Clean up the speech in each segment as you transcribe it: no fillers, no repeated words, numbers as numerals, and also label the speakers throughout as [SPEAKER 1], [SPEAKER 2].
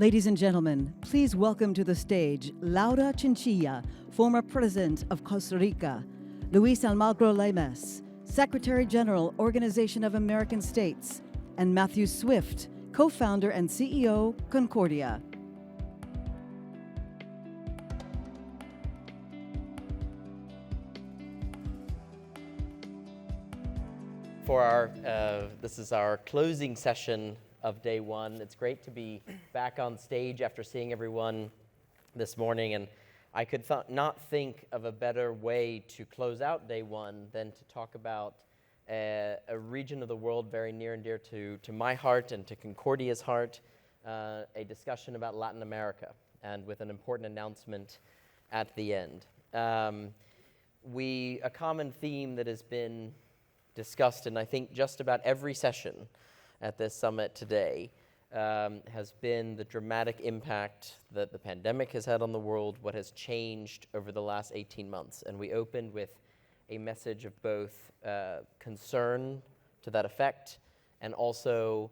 [SPEAKER 1] Ladies and gentlemen, please welcome to the stage Laura Chinchilla, former President of Costa Rica, Luis Almagro Lemes, Secretary General, Organization of American States, and Matthew Swift, co-founder and CEO, Concordia.
[SPEAKER 2] For this is our closing session of day one. It's great to be back on stage after seeing everyone this morning, and I could not think of a better way to close out day one than to talk about a region of the world very near and dear to my heart and to Concordia's heart, a discussion about Latin America, and with an important announcement at the end. A common theme that has been discussed in I think just about every session at this summit today has been the dramatic impact that the pandemic has had on the world, what has changed over the last 18 months. And we opened with a message of both concern to that effect and also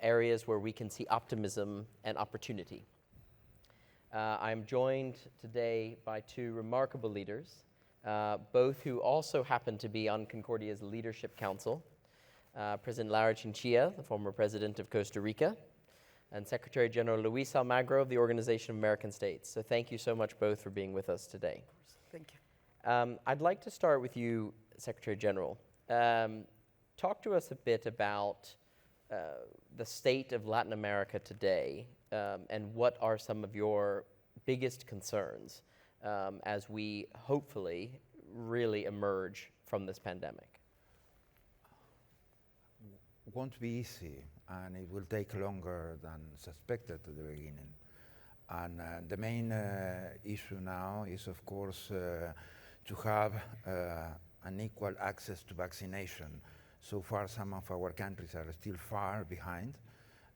[SPEAKER 2] areas where we can see optimism and opportunity. I'm joined today by two remarkable leaders, both who also happen to be on Concordia's Leadership Council. President Laura Chinchilla, the former president of Costa Rica, and Secretary General Luis Almagro of the Organization of American States. So thank you so much both for being with us today.
[SPEAKER 1] Thank you.
[SPEAKER 2] I'd like to start with you, Secretary General. Talk to us a bit about the state of Latin America today, and what are some of your biggest concerns as we hopefully really emerge from this pandemic?
[SPEAKER 3] Won't be easy, and it will take longer than suspected at the beginning. And the main issue now is, of course, to have an equal access to vaccination. So far, some of our countries are still far behind.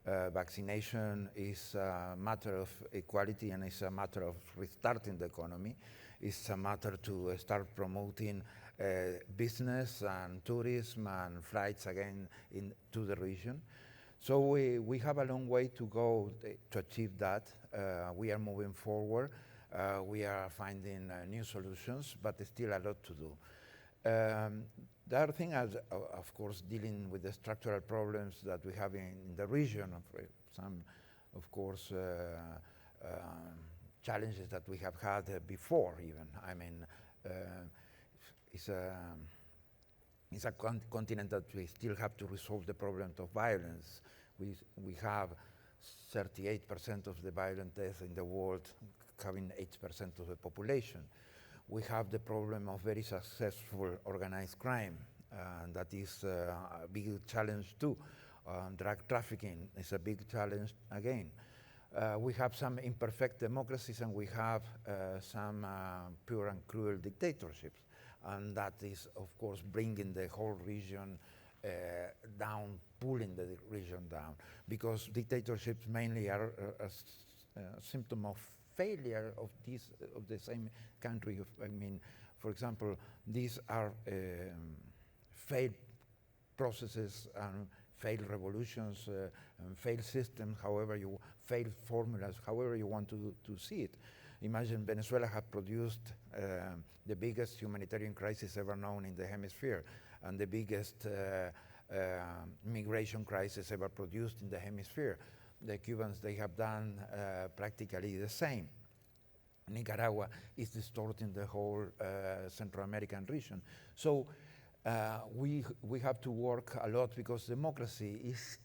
[SPEAKER 3] Vaccination is a matter of equality, and it's a matter of restarting the economy. It's a matter to start promoting business and tourism and flights again into the region. So we have a long way to go to achieve that. We are moving forward. We are finding new solutions, but there's still a lot to do. The other thing is, of course, dealing with the structural problems that we have in the region. Some, of course, challenges that we have had before even. I mean, it's a continent that we still have to resolve the problem of violence. We have 38% of the violent deaths in the world, having 8% of the population. We have the problem of very successful organized crime, and that is a big challenge too. Drug trafficking is a big challenge again. We have some imperfect democracies, and we have some pure and cruel dictatorships. And that is, of course, bringing the whole region down, pulling the region down, because dictatorships mainly are a symptom of failure of the same country. I mean, for example, these are failed processes and failed revolutions and failed systems, failed formulas, however you want to see it. Imagine Venezuela had produced the biggest humanitarian crisis ever known in the hemisphere, and the biggest migration crisis ever produced in the hemisphere. The Cubans, they have done practically the same. Nicaragua is distorting the whole Central American region. So we have to work a lot, because democracy is,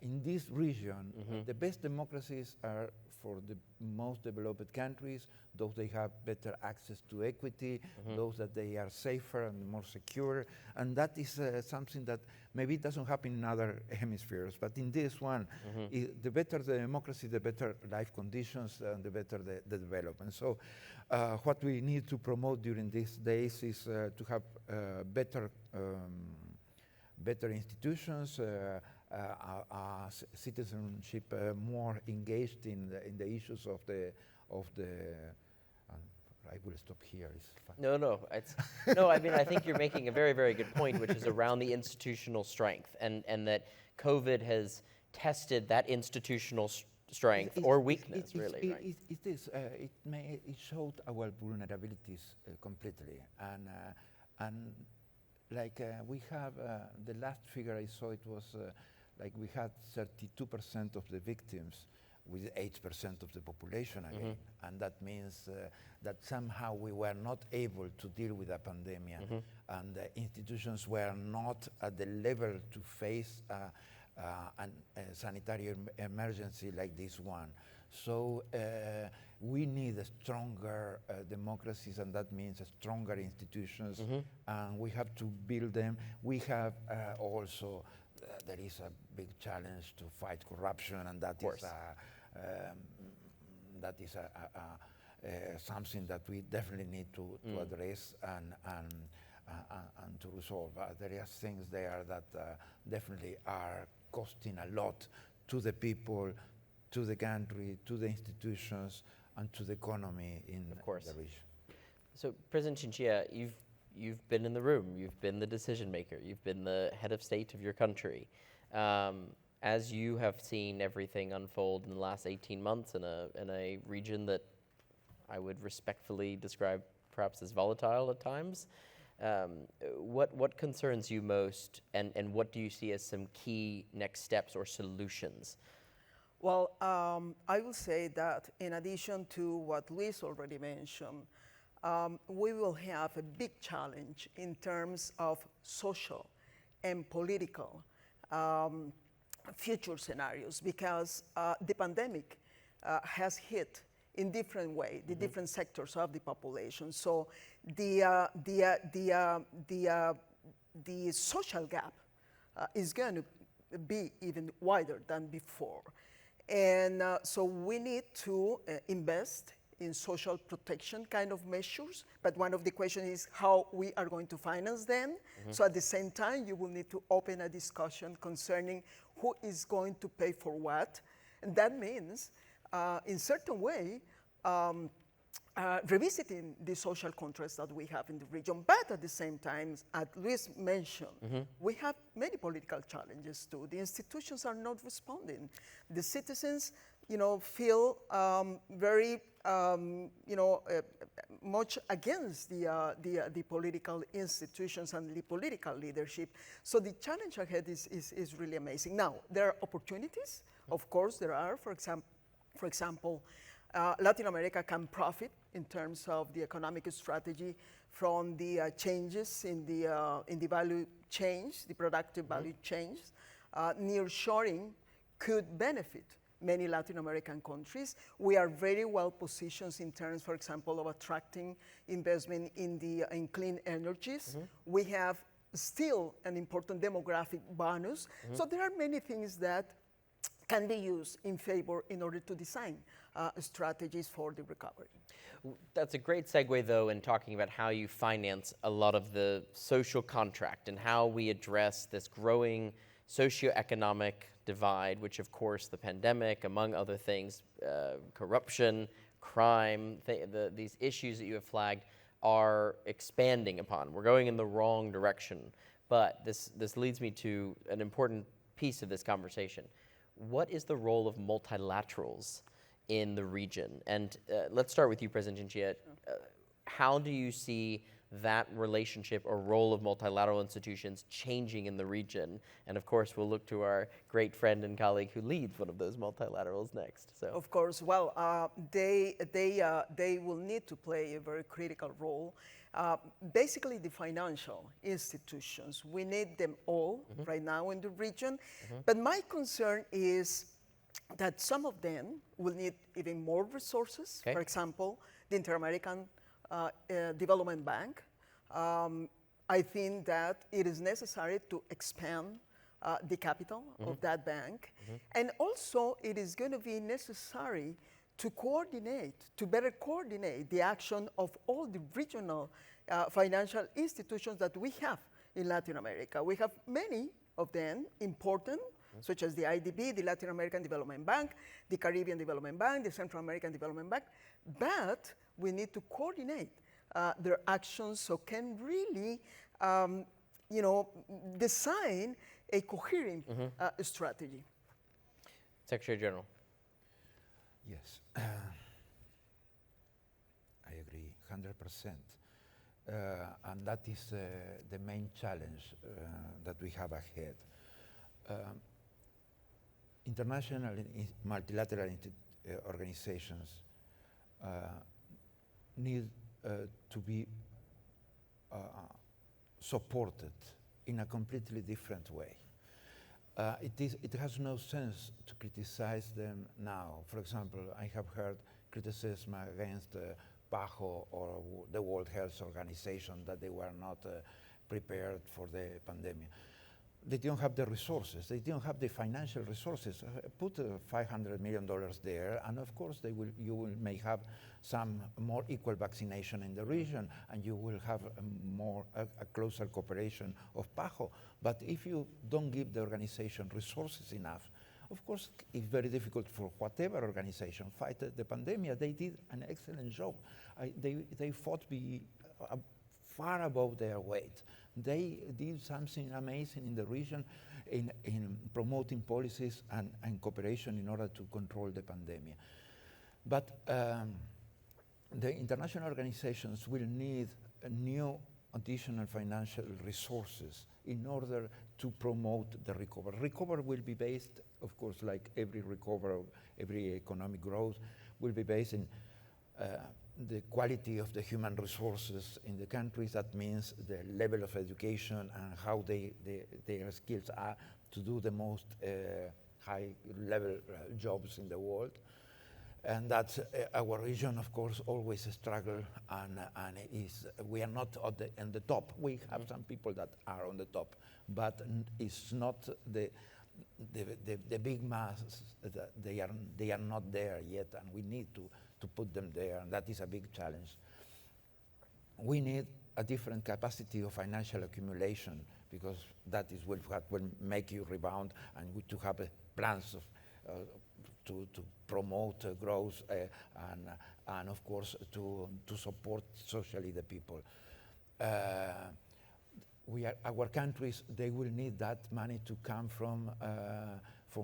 [SPEAKER 3] in this region, the best democracies are for the most developed countries, those they have better access to equity, those that they are safer and more secure. And that is something that maybe doesn't happen in other hemispheres, but in this one, the better the democracy, the better life conditions, and the better the development. So what we need to promote during these days is to have better institutions, citizenship more engaged in the issues of the. I will stop here. It's fine.
[SPEAKER 2] No. I mean, I think you're making a very, very good point, which is around the institutional strength, and that COVID has tested that institutional strength or weakness, really, right?
[SPEAKER 3] It showed our vulnerabilities completely, and like we have the last figure I saw, it was like we had 32% of the victims with 8% of the population again, and that means that somehow we were not able to deal with a pandemic, and the institutions were not at the level to face a sanitary emergency like this one. So we need a stronger democracies, and that means a stronger institutions, and we have to build them. We have also, there is a big challenge to fight corruption, and that is something that we definitely need to address and to resolve. There are things there that definitely are costing a lot to the people, to the country, to the institutions, and to the economy in the region.
[SPEAKER 2] So, President Chinchilla, you've been in the room, you've been the decision maker, you've been the head of state of your country. As you have seen everything unfold in the last 18 months in a region that I would respectfully describe perhaps as volatile at times, what concerns you most, and what do you see as some key next steps or solutions?
[SPEAKER 4] Well, I will say that in addition to what Luis already mentioned, we will have a big challenge in terms of social and political future scenarios, because the pandemic has hit in different ways the different sectors of the population. So the social gap is going to be even wider than before. And so we need to invest in social protection kind of measures, but one of the questions is how we are going to finance them. So at the same time, you will need to open a discussion concerning who is going to pay for what. And that means, in certain way, revisiting the social contracts that we have in the region. But at the same time, as Luis mentioned, we have many political challenges too. The institutions are not responding. The citizens, feel very, much against the political institutions and the political leadership. So the challenge ahead is really amazing. Now, there are opportunities. Of course, there are. For example, Latin America can profit in terms of the economic strategy from the changes in the value change, the productive value change. Nearshoring could benefit many Latin American countries. We are very well positioned in terms, for example, of attracting investment in clean energies. We have still an important demographic bonus. So there are many things that can be used in favor in order to design strategies for the recovery.
[SPEAKER 2] That's a great segue, though, in talking about how you finance a lot of the social contract and how we address this growing socioeconomic divide, which, of course, the pandemic, among other things, corruption, crime, these issues that you have flagged are expanding upon. We're going in the wrong direction. But this leads me to an important piece of this conversation. What is the role of multilaterals in the region? And let's start with you, President Chinchilla. How do you see that relationship or role of multilateral institutions changing in the region? And of course, we'll look to our great friend and colleague who leads one of those multilaterals next. So,
[SPEAKER 4] of course, well, they will need to play a very critical role. Basically, the financial institutions, we need them all right now in the region. But my concern is that some of them will need even more resources. For example, the Inter-American Development Bank. I think that it is necessary to expand the capital of that bank. And also, it is going to be necessary to better coordinate the action of all the regional financial institutions that we have in Latin America. We have many of them important, such as the IDB, the Latin American Development Bank, the Caribbean Development Bank, the Central American Development Bank, but we need to coordinate their actions so can really, design a coherent strategy.
[SPEAKER 2] Secretary General.
[SPEAKER 3] Yes, I agree, 100%. And that is the main challenge that we have ahead. International and multilateral organizations need to be supported in a completely different way. It has no sense to criticize them now. For example, I have heard criticism against PAHO or the World Health Organization that they were not prepared for the pandemic. They don't have the resources. They don't have the financial resources. Put $500 million there, and of course you may have some more equal vaccination in the region, and you will have a closer cooperation of PAHO. But if you don't give the organization resources enough, of course, it's very difficult for whatever organization fight the pandemic. They did an excellent job. They fought far above their weight. They did something amazing in the region in promoting policies and cooperation in order to control the pandemic. But the international organizations will need new additional financial resources in order to promote the recovery. Recovery will be based, of course, like every recovery, every economic growth, will be based in the quality of the human resources in the countries. That means the level of education and how their skills are to do the most high-level jobs in the world. And that's our region, of course, always struggle, and we are not on the top. We have some people that are on the top, but it's not the big mass. They are not there yet, and we need to put them there, and that is a big challenge. We need a different capacity of financial accumulation, because that is what will make you rebound, and to have plans to promote growth and of course to support socially the people. Our countries, they will need that money to come from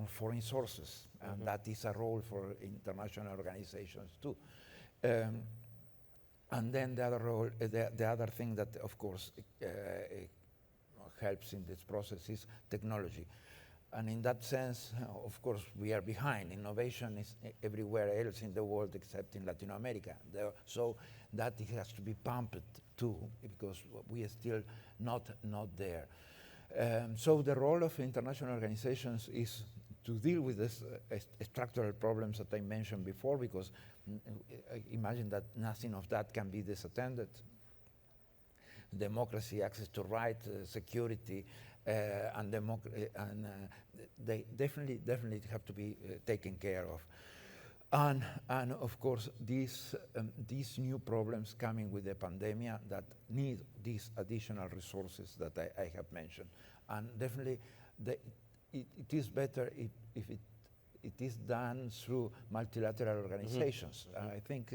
[SPEAKER 3] foreign sources, and that is a role for international organizations too. And then the other role, the other thing that of course helps in this process is technology. And in that sense, of course, we are behind. Innovation is everywhere else in the world except in Latin America. So that it has to be pumped too, because we are still not there. So the role of international organizations is to deal with these structural problems that I mentioned before, because imagine that nothing of that can be disattended. Democracy, access to rights, security, and they definitely have to be taken care of. And of course, these new problems coming with the pandemic that need these additional resources that I have mentioned. And definitely, it is better if it is done through multilateral organizations. I think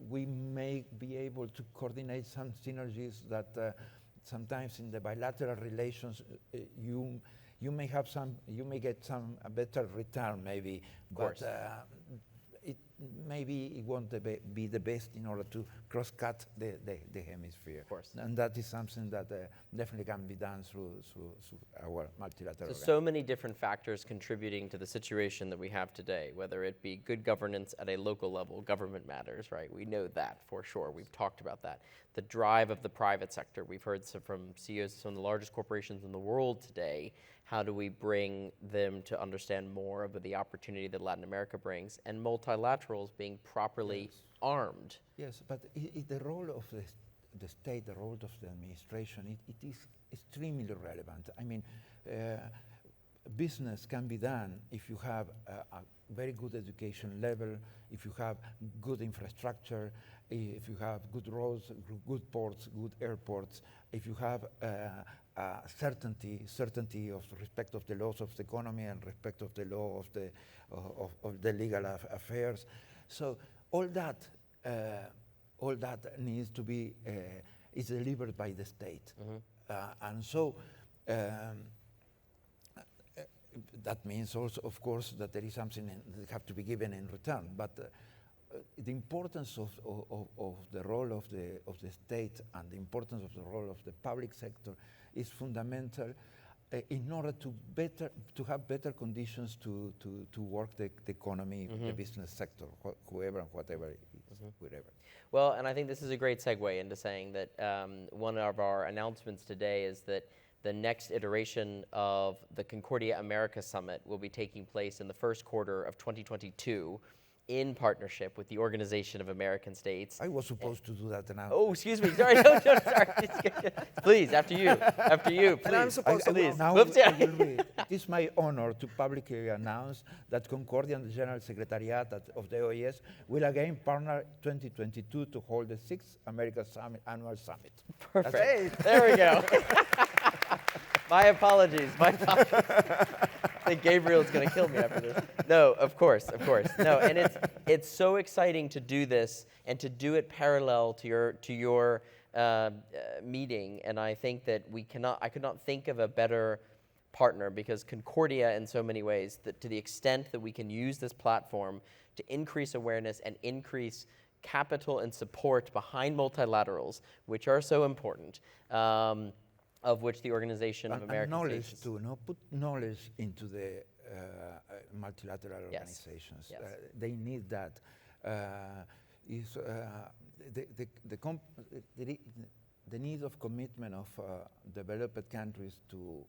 [SPEAKER 3] we may be able to coordinate some synergies that sometimes in the bilateral relations you may get a better return maybe, but maybe it won't be the best in order to cross-cut the hemisphere.
[SPEAKER 2] Of course.
[SPEAKER 3] And that is something that definitely can be done through our multilateral.
[SPEAKER 2] So many different factors contributing to the situation that we have today, whether it be good governance at a local level, government matters, right? We know that for sure. We've talked about that. The drive of the private sector. We've heard from CEOs of some of the largest corporations in the world today. How do we bring them to understand more of the opportunity that Latin America brings, and multilaterals being properly armed?
[SPEAKER 3] Yes, but the role of the state, the role of the administration, it is extremely relevant. I mean, business can be done if you have a very good education level, if you have good infrastructure, if you have good roads, good ports, good airports, if you have certainty of respect of the laws of the economy and respect of the law of the legal affairs. So all that needs to be is delivered by the state, and so that means also, of course, that there is something that have to be given in return. But the importance of the role of the state and the importance of the role of the public sector is fundamental in order to have better conditions to work the economy, the business sector, whoever and whatever it is, wherever.
[SPEAKER 2] Well, and I think this is a great segue into saying that one of our announcements today is that the next iteration of the Concordia Americas Summit will be taking place in the first quarter of 2022 in partnership with the Organization of American States.
[SPEAKER 3] I was supposed to do that now.
[SPEAKER 2] Oh, excuse me. Sorry. No, sorry. Please, after you. Please.
[SPEAKER 4] And I'm supposed to
[SPEAKER 2] please.
[SPEAKER 3] Now
[SPEAKER 2] Whoops,
[SPEAKER 3] I will read. It is my honor to publicly announce that Concordia and the General Secretariat of the OES will again partner 2022 to hold the 6th America Summit, Annual Summit.
[SPEAKER 2] Perfect.
[SPEAKER 4] Hey.
[SPEAKER 2] There we go. My apologies. I think Gabriel's going to kill me after this. No, of course. No, and it's so exciting to do this and to do it parallel to your meeting. And I think that I could not think of a better partner, because Concordia, in so many ways, that to the extent that we can use this platform to increase awareness and increase capital and support behind multilaterals, which are so important. Of which the Organization of American
[SPEAKER 3] knowledge
[SPEAKER 2] States
[SPEAKER 3] too, put knowledge into the multilateral organizations.
[SPEAKER 2] Yes.
[SPEAKER 3] They need that. The need of commitment of developed countries to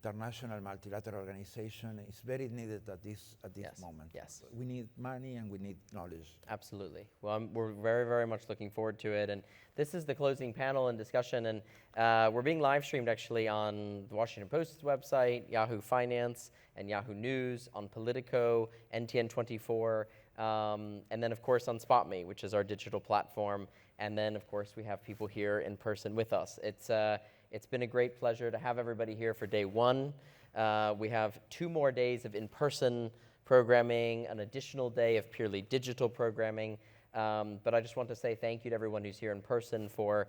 [SPEAKER 3] international multilateral organization is very needed at this moment.
[SPEAKER 2] Yes.
[SPEAKER 3] We need money and we need knowledge.
[SPEAKER 2] Absolutely. Well, we're very, very much looking forward to it. And this is the closing panel and discussion. And we're being live streamed actually on the Washington Post's website, Yahoo Finance, and Yahoo News, on Politico, NTN24, and then, of course, on SpotMe, which is our digital platform. And then, of course, we have people here in person with us. It's been a great pleasure to have everybody here for day one. We have 2 more days of in-person programming, an additional day of purely digital programming. But I just want to say thank you to everyone who's here in person for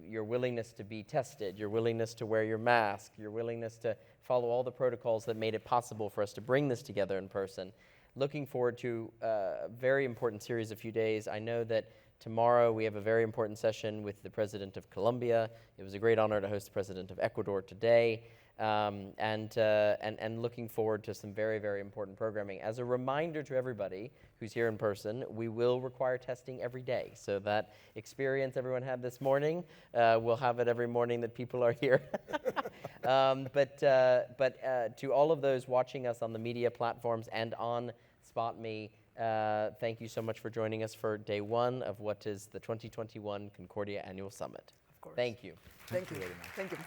[SPEAKER 2] your willingness to be tested, your willingness to wear your mask, your willingness to follow all the protocols that made it possible for us to bring this together in person. Looking forward to a very important series of few days. I know that tomorrow we have a very important session with the President of Colombia. It was a great honor to host the President of Ecuador today, and looking forward to some very, very important programming. As a reminder to everybody who's here in person, we will require testing every day. So that experience everyone had this morning, we'll have it every morning that people are here. But to all of those watching us on the media platforms and on SpotMe, thank you so much for joining us for day one of what is the 2021 Concordia Annual Summit.
[SPEAKER 4] Of course.
[SPEAKER 2] Thank you.
[SPEAKER 4] Thank you
[SPEAKER 3] very much.
[SPEAKER 4] Thank you.